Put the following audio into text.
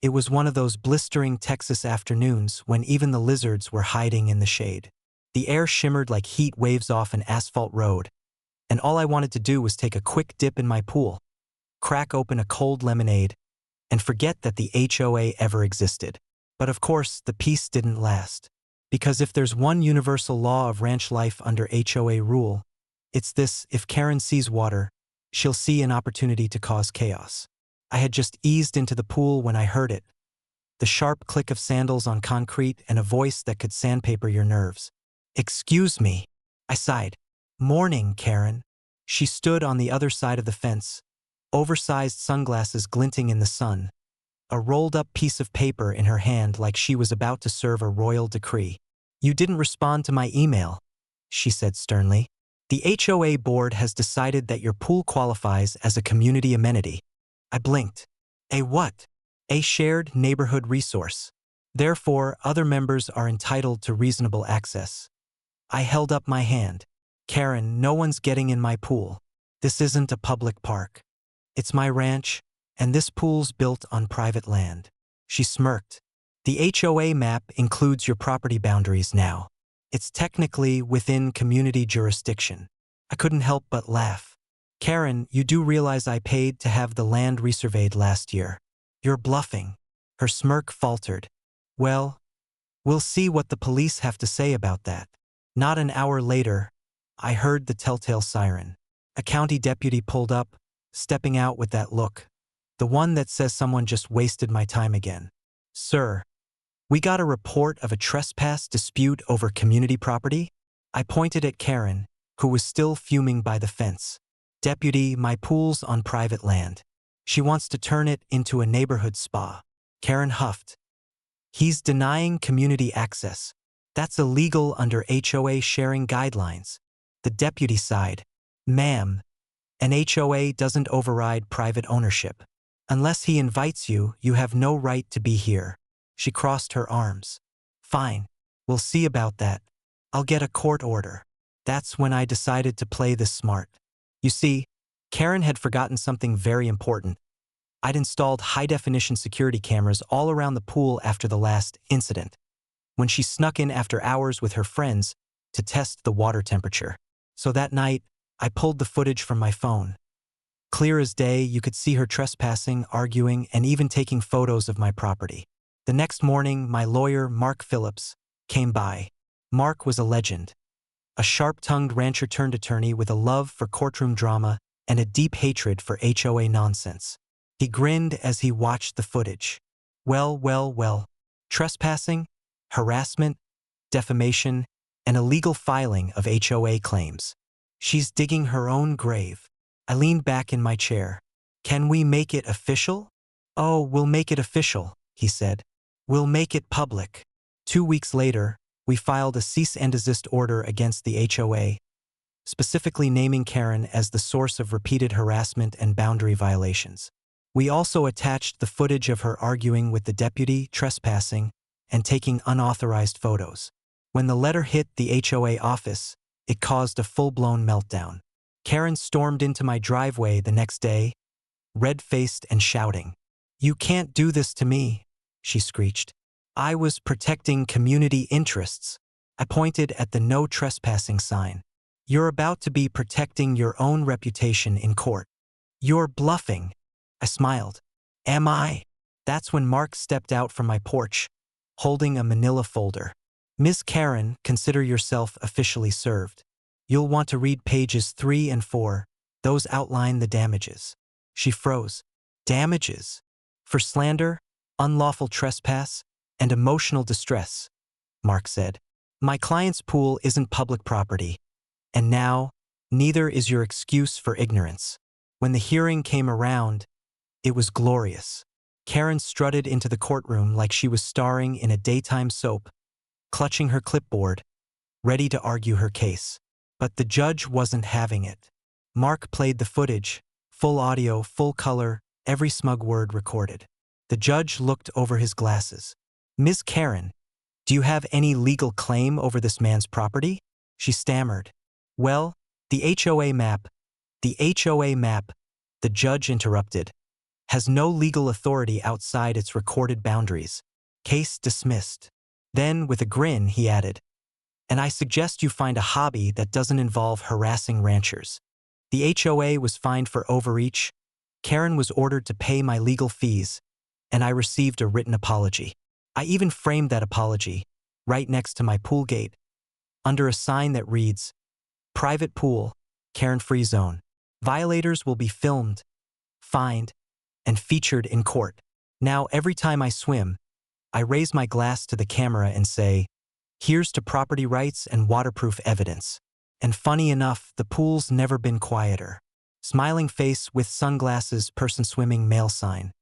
It was one of those blistering Texas afternoons when even the lizards were hiding in the shade. The air shimmered like heat waves off an asphalt road, and all I wanted to do was take a quick dip in my pool, crack open a cold lemonade, and forget that the HOA ever existed. But of course, the peace didn't last. Because if there's one universal law of ranch life under HOA rule, it's this: if Karen sees water, she'll see an opportunity to cause chaos. I had just eased into the pool when I heard it. The sharp click of sandals on concrete and a voice that could sandpaper your nerves. "Excuse me," I sighed. "Morning, Karen." She stood on the other side of the fence, oversized sunglasses glinting in the sun, a rolled-up piece of paper in her hand like she was about to serve a royal decree. "You didn't respond to my email," she said sternly. "The HOA board has decided that your pool qualifies as a community amenity." I blinked. "A what?" "A shared neighborhood resource. Therefore, other members are entitled to reasonable access." I held up my hand. "Karen, no one's getting in my pool. This isn't a public park. It's my ranch, and this pool's built on private land." She smirked. "The HOA map includes your property boundaries now. It's technically within community jurisdiction." I couldn't help but laugh. "Karen, you do realize I paid to have the land resurveyed last year." "You're bluffing." Her smirk faltered. "Well, we'll see what the police have to say about that." Not an hour later, I heard the telltale siren. A county deputy pulled up, stepping out with that look. The one that says someone just wasted my time again. "Sir, we got a report of a trespass dispute over community property." I pointed at Karen, who was still fuming by the fence. "Deputy, my pool's on private land. She wants to turn it into a neighborhood spa." Karen huffed. "He's denying community access. That's illegal under HOA sharing guidelines." The deputy sighed. "Ma'am, an HOA doesn't override private ownership. Unless he invites you, you have no right to be here." She crossed her arms. "Fine, we'll see about that. I'll get a court order." That's when I decided to play this smart. You see, Karen had forgotten something very important. I'd installed high-definition security cameras all around the pool after the last incident, when she snuck in after hours with her friends to test the water temperature. So that night, I pulled the footage from my phone. Clear as day, you could see her trespassing, arguing, and even taking photos of my property. The next morning, my lawyer, Mark Phillips, came by. Mark was a legend. A sharp-tongued rancher-turned-attorney with a love for courtroom drama and a deep hatred for HOA nonsense. He grinned as he watched the footage. Well, trespassing, harassment, defamation, and illegal filing of HOA claims. She's digging her own grave. I leaned back in my chair. "Can we make it official?" "Oh, we'll make it official," he said. "We'll make it public." 2 weeks later, we filed a cease and desist order against the HOA, specifically naming Karen as the source of repeated harassment and boundary violations. We also attached the footage of her arguing with the deputy, trespassing, and taking unauthorized photos. When the letter hit the HOA office, it caused a full-blown meltdown. Karen stormed into my driveway the next day, red-faced and shouting. "You can't do this to me," she screeched. "I was protecting community interests." I pointed at the no trespassing sign. "You're about to be protecting your own reputation in court." "You're bluffing." I smiled. "Am I?" That's when Mark stepped out from my porch, holding a manila folder. "Miss Karen, consider yourself officially served. You'll want to read pages 3 and 4. Those outline the damages." She froze. "Damages? For slander, unlawful trespass, and emotional distress," Mark said. "My client's pool isn't public property. And now, neither is your excuse for ignorance." When the hearing came around, it was glorious. Karen strutted into the courtroom like she was starring in a daytime soap, clutching her clipboard, ready to argue her case. But the judge wasn't having it. Mark played the footage, full audio, full color, every smug word recorded. The judge looked over his glasses. "Miss Karen, do you have any legal claim over this man's property?" She stammered. "Well, the HOA map," the judge interrupted. Has no legal authority outside its recorded boundaries. Case dismissed. Then, with a grin, he added, and I suggest you find a hobby that doesn't involve harassing ranchers. The HOA was fined for overreach, Karen was ordered to pay my legal fees, and I received a written apology. I even framed that apology, right next to my pool gate, under a sign that reads, Private Pool, Karen-Free Zone. Violators will be filmed, fined, and featured in court. Now, every time I swim, I raise my glass to the camera and say, here's to property rights and waterproof evidence. And funny enough, the pool's never been quieter. Smiling face with sunglasses, person swimming, male sign.